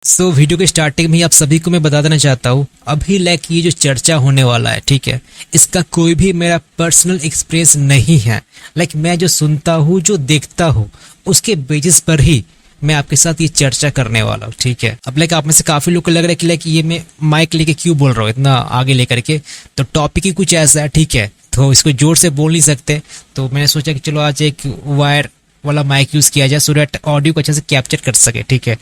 Video के starting में ही आप सभी को मैं बता देना चाहता हूँ, अभी ये जो चर्चा होने वाला है, ठीक है, इसका कोई भी मेरा पर्सनल एक्सपीरियंस नहीं है। मैं जो सुनता हूँ, जो देखता हूँ, उसके बेसिस पर ही मैं आपके साथ ये चर्चा करने वाला हूँ, ठीक है। अब आप में से काफी लोग को लग रहा है कि ये मैं माइक लेके क्यों बोल रहा हूँ इतना आगे लेकर के, तो टॉपिक ही कुछ ऐसा है, ठीक है, तो इसको जोर से बोल नहीं सकते, तो मैंने सोचा कि चलो आज एक वायर वाला माइक यूज किया जाए सो दैट ऑडियो को अच्छे से कैप्चर कर सके, ठीक है।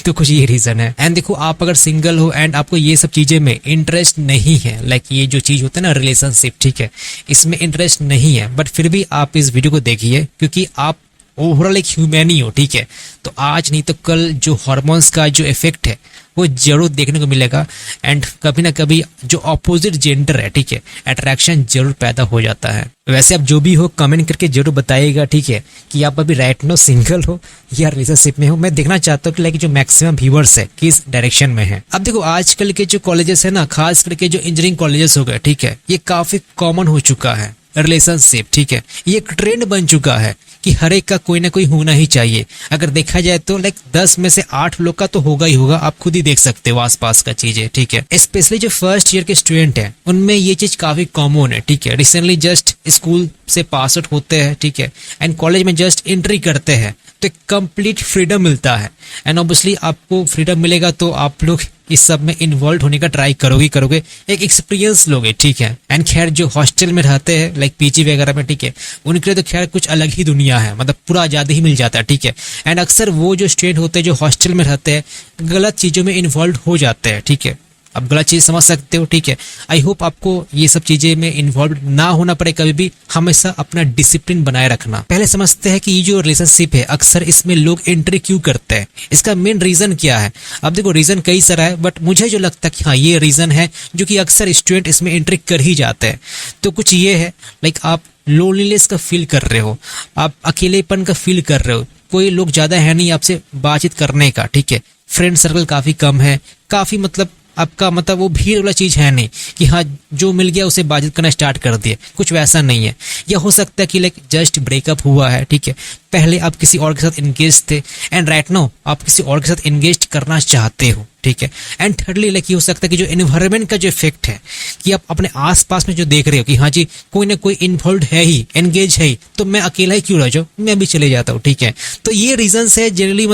तो कुछ ये रीजन है। एंड देखो, आप अगर सिंगल हो एंड आपको ये सब चीजें में इंटरेस्ट नहीं है, ये जो चीज होता है ना रिलेशनशिप, ठीक है, इसमें इंटरेस्ट नहीं है, बट फिर भी आप इस वीडियो को देखिए क्योंकि आप ओवरऑल एक ह्यूमन ही हो, ठीक है। तो आज नहीं तो कल जो हार्मोन्स का जो इफेक्ट है वो जरूर देखने को मिलेगा एंड कभी ना कभी जो ऑपोजिट जेंडर है, ठीक है, अट्रैक्शन जरूर पैदा हो जाता है। वैसे आप जो भी हो कमेंट करके जरूर बताइएगा, ठीक है, कि आप अभी राइट नो सिंगल हो या रिलेशनशिप में हो। मैं देखना चाहता हूँ कि जो मैक्सिमम व्यूअर्स है किस डायरेक्शन में है। अब देखो, आजकल के जो कॉलेजेस है ना, खास करके जो इंजीनियरिंग कॉलेजेस हो गए, ठीक है, ये काफी कॉमन हो चुका है रिलेशनशिप, ठीक है। ये एक ट्रेंड बन चुका है कि हर एक का कोई ना कोई होना ही चाहिए। अगर देखा जाए तो 10 में से 8 लोग का तो होगा ही होगा, आप खुद ही देख सकते हो आसपास का चीजें, ठीक है। स्पेशली जो फर्स्ट ईयर के स्टूडेंट हैं उनमें ये चीज काफी कॉमन है, ठीक है। रिसेंटली जस्ट स्कूल से पास आउट होते हैं, ठीक है, एंड कॉलेज में जस्ट एंट्री करते हैं तो एक कंप्लीट फ्रीडम मिलता है एंड ऑब्वियसली आपको फ्रीडम मिलेगा तो आप लोग इस सब में इन्वॉल्व होने का ट्राई करोगे, एक एक्सपीरियंस लोगे, ठीक है। एंड खैर जो हॉस्टल में रहते हैं पीजी वगैरह में, ठीक है, उनके लिए तो खैर कुछ अलग ही दुनिया है, मतलब पूरा आजादी ही मिल जाता है, ठीक है। एंड अक्सर वो जो स्टूडेंट होते हैं जो हॉस्टल में रहते हैं गलत चीजों में इन्वॉल्व हो जाते हैं, ठीक है। अब गलत चीज समझ सकते हो, ठीक है। आई होप आपको ये सब चीजें में इन्वॉल्व ना होना पड़े कभी भी। हमेशा अपना डिसिप्लिन बनाए रखना। पहले समझते हैं कि ये जो रिलेशनशिप है अक्सर इसमें लोग एंट्री क्यों करते हैं, इसका मेन रीजन क्या है। अब देखो, रीजन कई सारा है, बट मुझे जो लगता है कि हाँ ये रीजन है जो कि अक्सर स्टूडेंट इसमें एंट्री कर ही जाते हैं। तो कुछ ये है, आप लोनलीनेस का फील कर रहे हो, आप अकेलेपन का फील कर रहे हो, कोई लोग ज्यादा है नहीं आपसे बातचीत करने का, ठीक है, फ्रेंड सर्कल काफी कम है, काफी आपका वो भीड़ वाला चीज है नहीं कि हाँ जो मिल गया उसे बातचीत करना स्टार्ट कर दिए, कुछ वैसा नहीं है। या हो सकता है कि जस्ट ब्रेकअप हुआ है, ठीक है, पहले आप किसी और के साथ एंगेज थे एंड राइट नाउ आप किसी और के साथ एंगेज करना चाहते हो, ठीक है। एंड थर्डली ये हो सकता है कि जो एनवायरनमेंट का जो इफेक्ट है कि आप अपने आसपास में जो देख रहे हो कि हाँ जी कोई ना कोई इन्वॉल्व है ही, एंगेज है ही, तो मैं अकेला ही क्यों रह जाऊं, मैं भी चले जाता हूँ, ठीक है। तो ये रीजन है जनरली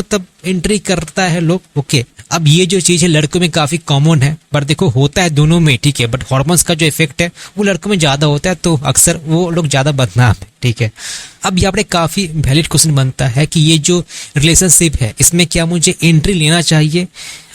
एंट्री करता है लोग, ओके। अब ये जो चीज है लड़कों में काफी कॉमन है, पर देखो होता है दोनों में, ठीक है, बट हार्मोन्स का जो इफेक्ट है वो लड़कों में ज्यादा होता है, तो अक्सर वो लोग ज्यादा बदनाम है, ठीक है। अब यहाँ पे काफी वैलिड क्वेश्चन बनता है कि ये जो रिलेशनशिप है इसमें क्या मुझे एंट्री लेना चाहिए।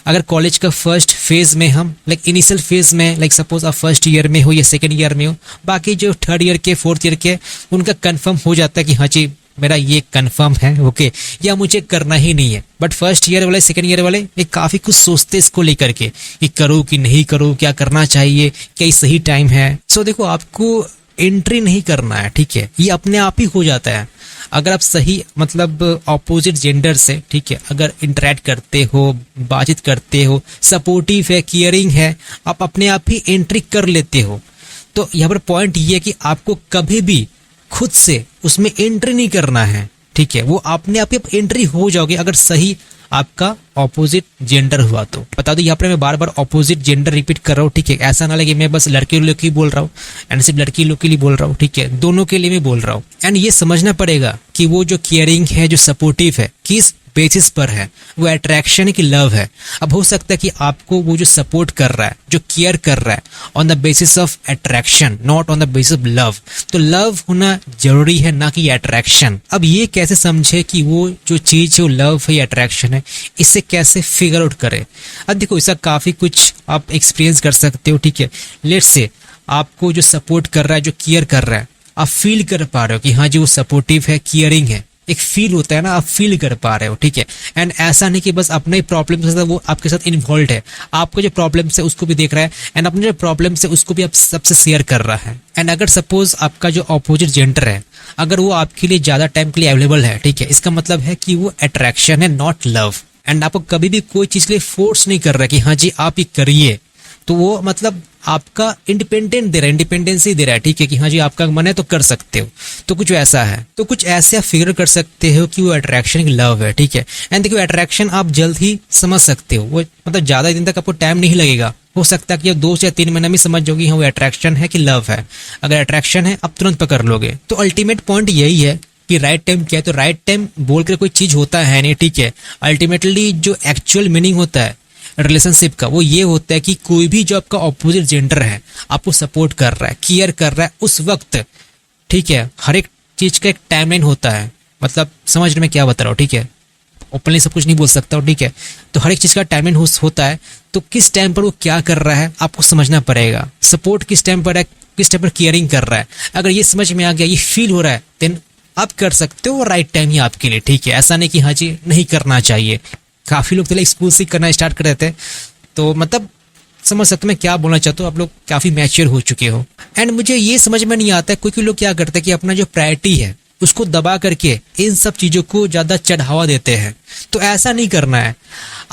अगर कॉलेज का फर्स्ट फेज में हम इनिशियल फेज में सपोज आप फर्स्ट ईयर में हो या सेकंड ईयर में हो, बाकी जो थर्ड ईयर के फोर्थ ईयर के उनका कंफर्म हो जाता है कि हाँ जी मेरा ये कंफर्म है, ओके, या मुझे करना ही नहीं है। बट फर्स्ट ईयर वाले सेकंड ईयर वाले ये काफी कुछ सोचते इसको लेकर के कि करो कि नहीं करो, क्या करना चाहिए, क्या ये सही टाइम है। सो देखो, आपको एंट्री नहीं करना है, ठीक है, ये अपने आप ही हो जाता है। अगर आप सही ऑपोजिट जेंडर से, ठीक है, अगर इंटरेक्ट करते हो, बातचीत करते हो, सपोर्टिव है, केयरिंग है, आप अपने आप ही एंट्री कर लेते हो। तो यहाँ पर पॉइंट ये है कि आपको कभी भी खुद से उसमें एंट्री नहीं करना है, ठीक है, वो अपने आप ही एंट्री हो जाओगे अगर सही आपका ऑपोजिट जेंडर हुआ तो। बता दो यहाँ पर मैं बार बार ऑपोजिट जेंडर रिपीट कर रहा हूँ, ठीक है, ऐसा ना लगे मैं बस लड़के लोग की बोल रहा हूँ एंड सिर्फ लड़की लोग के लिए बोल रहा हूँ, ठीक है, दोनों के लिए मैं बोल रहा हूँ। एंड ये समझना पड़ेगा कि वो जो केयरिंग है, जो सपोर्टिव है, किस बेसिस पर है, वो अट्रैक्शन है कि लव है। अब हो सकता है कि आपको वो जो सपोर्ट कर रहा है, जो केयर कर रहा है, on the basis of attraction, not on the basis of love. तो लव होना जरूरी है, ना कि अट्रैक्शन। अब ये कैसे समझे कि वो जो चीज है वो लव है या अट्रैक्शन है, इससे कैसे फिगर आउट करें। अब देखो, इसका काफी कुछ आप एक्सपीरियंस कर सकते हो, ठीक है। लेट्स से आपको जो सपोर्ट कर रहा है, जो केयर कर रहा है, आप फील कर पा रहे हो कि हाँ जी वो सपोर्टिव है, केयरिंग है, एक फील होता है ना, आप फील कर पा रहे हो, ठीक है। एंड ऐसा नहीं कि बस अपने ही प्रॉब्लम से वो आपके साथ इन्वॉल्व है, आपको जो प्रॉब्लम है उसको भी देख रहा है एंड अपने जो प्रॉब्लम है उसको भी आप सबसे शेयर कर रहा है। एंड अगर सपोज आपका जो ऑपोजिट जेंडर है अगर वो आपके लिए ज्यादा टाइम के लिए अवेलेबल है, ठीक है, इसका मतलब है कि वो अट्रैक्शन है, नॉट लव। एंड आपको कभी भी कोई चीज के लिए फोर्स नहीं कर रहा है कि हाँ जी आप ये करिए, तो वो मतलब आपका इंडिपेंडेंट दे रहा है, इंडिपेंडेंसी दे रहा है, ठीक है, कि हाँ जी आपका मन है तो कर सकते हो। तो कुछ ऐसा है, तो कुछ ऐसे आप फिगर कर सकते हो कि वो अट्रैक्शन की लव है, ठीक है। एंड देखिए अट्रैक्शन आप जल्द ही समझ सकते हो, वो मतलब ज्यादा दिन तक आपको टाइम नहीं लगेगा, हो सकता है कि आप 2 से 3 महीने में समझ जाओगे हाँ वो अट्रैक्शन है कि लव है। अगर अट्रैक्शन है आप तुरंत पकड़ लोगे। तो अल्टीमेट पॉइंट यही है कि राइट टाइम क्या है, तो राइट टाइम बोलकर कोई चीज होता है नहीं, ठीक है। अल्टीमेटली जो एक्चुअल मीनिंग होता है रिलेशनशिप का वो ये होता है कि कोई भी जो आपका ऑपोजिट जेंडर है आपको सपोर्ट कर रहा है, केयर कर रहा है उस वक्त, ठीक है। हर एक चीज का एक टाइमलाइन होता है, मतलब समझ रहे मैं क्या बता रहा हूँ, ठीक है। ओपनली सब कुछ नहीं बोल सकता हूँ, ठीक है। तो हर एक चीज का टाइमलाइन होता है, तो किस टाइम पर वो क्या कर रहा है आपको समझना पड़ेगा। सपोर्ट किस टाइम पर है, किस टाइम पर केयरिंग कर रहा है, अगर ये समझ में आ गया, ये फील हो रहा है, देन आप कर सकते हो, राइट टाइम ही आपके लिए, ठीक है। ऐसा नहीं कि हाँ जी नहीं करना चाहिए। काफी लोग तो स्कूल से करना स्टार्ट कर देते हैं, तो मतलब समझ सकते मैं क्या बोलना चाहता हूँ, आप लोग काफी मैच्योर हो चुके हो। एंड मुझे ये समझ में नहीं आता है कोई लोग क्या करते हैं कि अपना जो प्रायोरिटी है उसको दबा करके इन सब चीजों को ज्यादा चढ़ावा देते हैं। तो ऐसा नहीं करना है,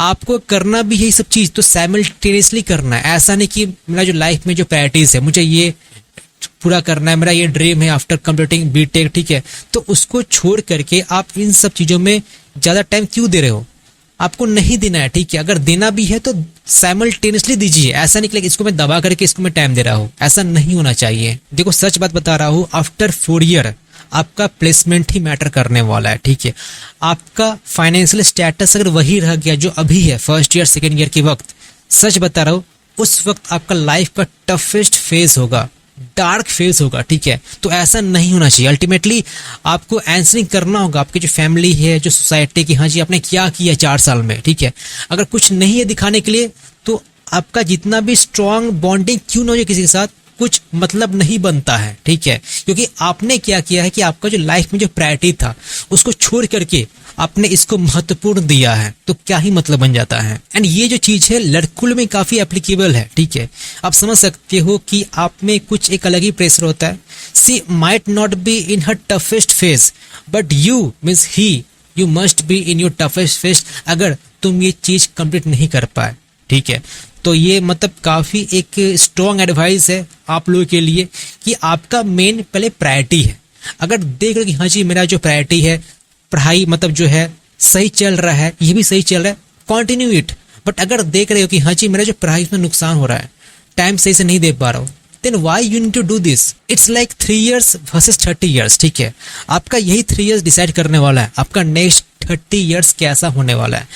आपको करना भी यही सब चीज तो साइमल्टेनियसली करना है। ऐसा नहीं कि मेरा जो लाइफ में जो प्रायोरिटीज है मुझे ये पूरा करना है, मेरा ये ड्रीम है आफ्टर कंप्लीटिंग बीटेक, ठीक है, तो उसको छोड़ करके आप इन सब चीजों में ज्यादा टाइम क्यों दे रहे हो, आपको नहीं देना है, ठीक है। अगर देना भी है तो साइमल्टेनियसली दीजिए, ऐसा नहीं कि इसको मैं दबा करके इसको मैं टाइम दे रहा हूँ, ऐसा नहीं होना चाहिए। देखो सच बात बता रहा हूँ, आफ्टर 4 ईयर आपका प्लेसमेंट ही मैटर करने वाला है, ठीक है। आपका फाइनेंशियल स्टेटस अगर वही रह गया जो अभी है फर्स्ट ईयर सेकेंड ईयर के वक्त, सच बता रहा हूँ उस वक्त आपका लाइफ का टफेस्ट फेज होगा, डार्क फेज होगा, ठीक है। तो ऐसा नहीं होना चाहिए। अल्टीमेटली आपको आंसरिंग करना होगा आपकी जो फैमिली है, जो सोसाइटी की, हाँ जी आपने क्या किया 4 साल में, ठीक है। अगर कुछ नहीं है दिखाने के लिए तो आपका जितना भी स्ट्रॉन्ग बॉन्डिंग क्यों ना हो किसी के साथ, कुछ मतलब नहीं बनता है, ठीक है। क्योंकि आपने क्या किया है कि आपका जो लाइफ में जो प्रायोरिटी था उसको छोड़ करके आपने इसको महत्वपूर्ण दिया है, तो क्या ही मतलब बन जाता है। एंड ये जो चीज है लड़कों में काफी एप्लीकेबल है, ठीक है। आप समझ सकते हो कि आप में कुछ एक अलग ही प्रेशर होता है। She might not be in her toughest phase but you means he you must be in your toughest phase, अगर तुम ये चीज कंप्लीट नहीं कर पाए, ठीक है। तो ये मतलब काफी एक स्ट्रॉन्ग एडवाइस है आप लोगों के लिए कि आपका मेन पहले प्रायोरिटी है। अगर देख रहे हो कि हाँ जी मेरा जो प्रायोरिटी है पढ़ाई मतलब जो है सही चल रहा है, ये भी सही चल रहा है, कंटिन्यू इट। बट अगर देख रहे हो कि हाँ जी मेरा जो पढ़ाई में नुकसान हो रहा है, टाइम सही से नहीं दे पा रहा हूँ, then why you need to do this. It's like 3 years versus 30 years, ठीक है। आपका यही 3 years डिसाइड करने वाला है आपका नेक्स्ट 30 years कैसा होने वाला है।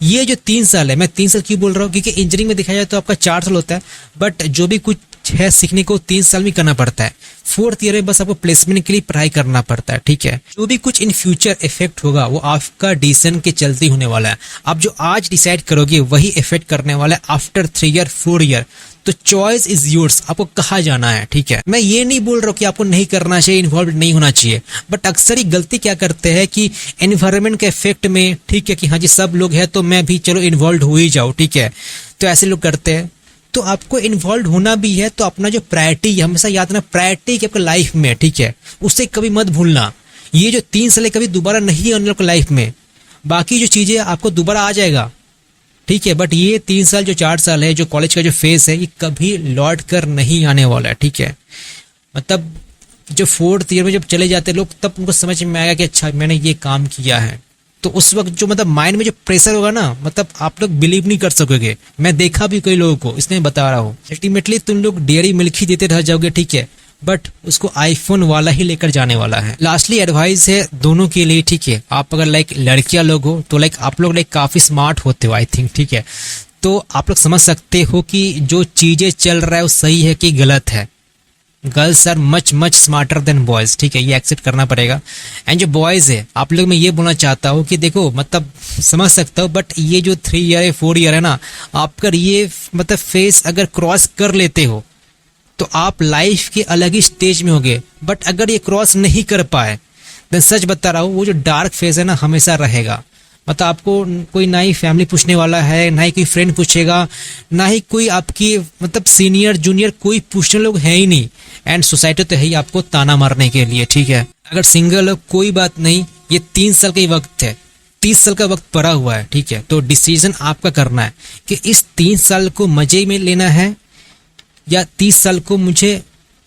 ये जो 3 साल है, मैं 3 साल क्यों बोल रहा हूँ क्योंकि इंजीनियरिंग में देखा जाए तो आपका 4 साल होता है, बट जो भी कुछ है सीखने को 3 साल में करना पड़ता है। 4th ईयर में बस आपको प्लेसमेंट के लिए पढ़ाई करना पड़ता है, ठीक है। जो भी कुछ इन फ्यूचर इफेक्ट होगा वो आपका डिसीजन के चलते होने वाला है। आप जो आज डिसाइड करोगे वही इफेक्ट करने वाला है आफ्टर 3 year 4 year। तो चॉइस इज योर्स, आपको कहाँ जाना है, ठीक है। मैं ये नहीं बोल रहा हूँ कि आपको नहीं करना चाहिए, इन्वॉल्व नहीं होना चाहिए, बट अक्सर ही गलती क्या करते हैं कि एनवायरनमेंट के इफेक्ट में, ठीक है, कि हाँ जी सब लोग हैं तो मैं भी चलो इन्वॉल्व हो ही जाऊँ, ठीक है। तो ऐसे लोग करते हैं। तो आपको इन्वॉल्व होना भी है तो अपना जो प्रायोरिटी है हमेशा याद रखना, प्रायोरिटी की आपके लाइफ में, ठीक है, उसे कभी मत भूलना। ये जो 3 साल कभी दोबारा नहीं आने वाला लाइफ में, बाकी जो चीजें आपको दोबारा आ जाएगा, ठीक है। बट ये 3 साल जो 4 साल है जो कॉलेज का जो फेस है ये कभी लौट कर नहीं आने वाला है, ठीक है। मतलब जो 4th ईयर में जब चले जाते हैं लोग तब उनको समझ में आएगा कि अच्छा मैंने ये काम किया है। तो उस वक्त जो मतलब माइंड में जो प्रेशर होगा ना, मतलब आप लोग बिलीव नहीं कर सकोगे। मैं देखा भी कई लोगों को, इसलिए बता रहा हूँ। अल्टीमेटली तुम लोग डेयरी मिल्क ही देते रह जाओगे, ठीक है, बट उसको आईफोन वाला ही लेकर जाने वाला है। लास्टली एडवाइस है दोनों के लिए, ठीक है। आप अगर लाइक लड़कियां लोग हो तो लाइक आप लोग लाइक काफी स्मार्ट होते हो आई थिंक, ठीक है। तो आप लोग समझ सकते हो कि जो चीजें चल रहा है वो सही है कि गलत है। Girls are much much smarter than boys, ठीक है, ये एक्सेप्ट करना पड़ेगा। एंड जो बॉयज है आप लोग मैं ये बोलना चाहता हूँ कि देखो मतलब समझ सकता हूँ, बट ये जो 3 year है 4 year है ना, आपका ये मतलब फेस अगर क्रॉस कर लेते हो तो आप लाइफ के अलग ही स्टेज में होगे। बट अगर ये क्रॉस नहीं कर पाए देन सच बता रहा हूँ वो जो डार्क फेज है ना हमेशा रहेगा। मतलब आपको कोई ना ही फैमिली पूछने वाला है, ना ही कोई फ्रेंड पूछेगा, ना ही कोई आपकी मतलब सीनियर जूनियर कोई पूछने लोग है ही नहीं। एंड सोसाइटी तो है ही आपको ताना मारने के लिए, ठीक है। अगर सिंगल हो कोई बात नहीं, ये 3 साल का ही वक्त है, 30 साल का वक्त पड़ा हुआ है, ठीक है। तो डिसीजन आपका करना है कि इस 3 साल को मजे में लेना है या 30 साल को मुझे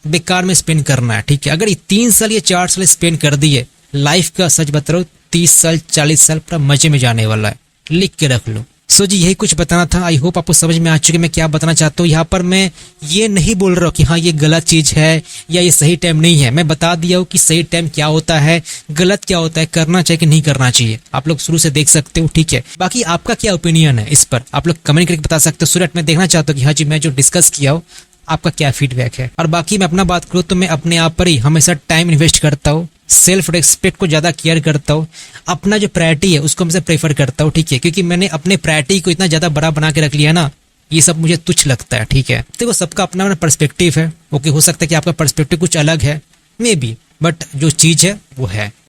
बेकार में स्पेंड करना है, ठीक है। अगर ये 3 साल या 4 साल स्पेंड कर दिए, लाइफ का सच बता रहा हूँ 30 साल 40 साल पूरा मजे में जाने वाला है, लिख के रख लो। सो जी यही कुछ बताना था। आई होप आपको समझ में आ चुके मैं क्या बताना चाहता हूँ। यहाँ पर मैं ये नहीं बोल रहा हूँ कि हाँ ये गलत चीज है या ये सही टाइम नहीं है। मैं बता दिया हूँ कि सही टाइम क्या होता है, गलत क्या होता है, करना चाहिए कि नहीं करना चाहिए। आप लोग शुरू से देख सकते हो, ठीक है। बाकी आपका क्या ओपिनियन है इस पर, आप लोग कमेंट करके बता सकते हो। सूरत मैं देखना चाहता हूँ कि हाँ जी मैं जो डिस्कस किया हूँ आपका क्या फीडबैक है। और बाकी मैं अपना बात करूँ तो मैं अपने आप पर ही हमेशा टाइम इन्वेस्ट करता हूँ, सेल्फ रिस्पेक्ट को ज्यादा केयर करता हूँ, अपना जो प्रायोरिटी है उसको हमेशा प्रेफर करता हूँ, ठीक है। क्योंकि मैंने अपने प्रायोरिटी को इतना ज्यादा बड़ा बना के रख लिया ना, ये सब मुझे तुच्छ लगता है, ठीक है। देखो सबका अपना अपना पर्सपेक्टिव है, ओके। हो सकता है कि आपका पर्सपेक्टिव कुछ अलग है, मे बी, बट जो चीज है वो है।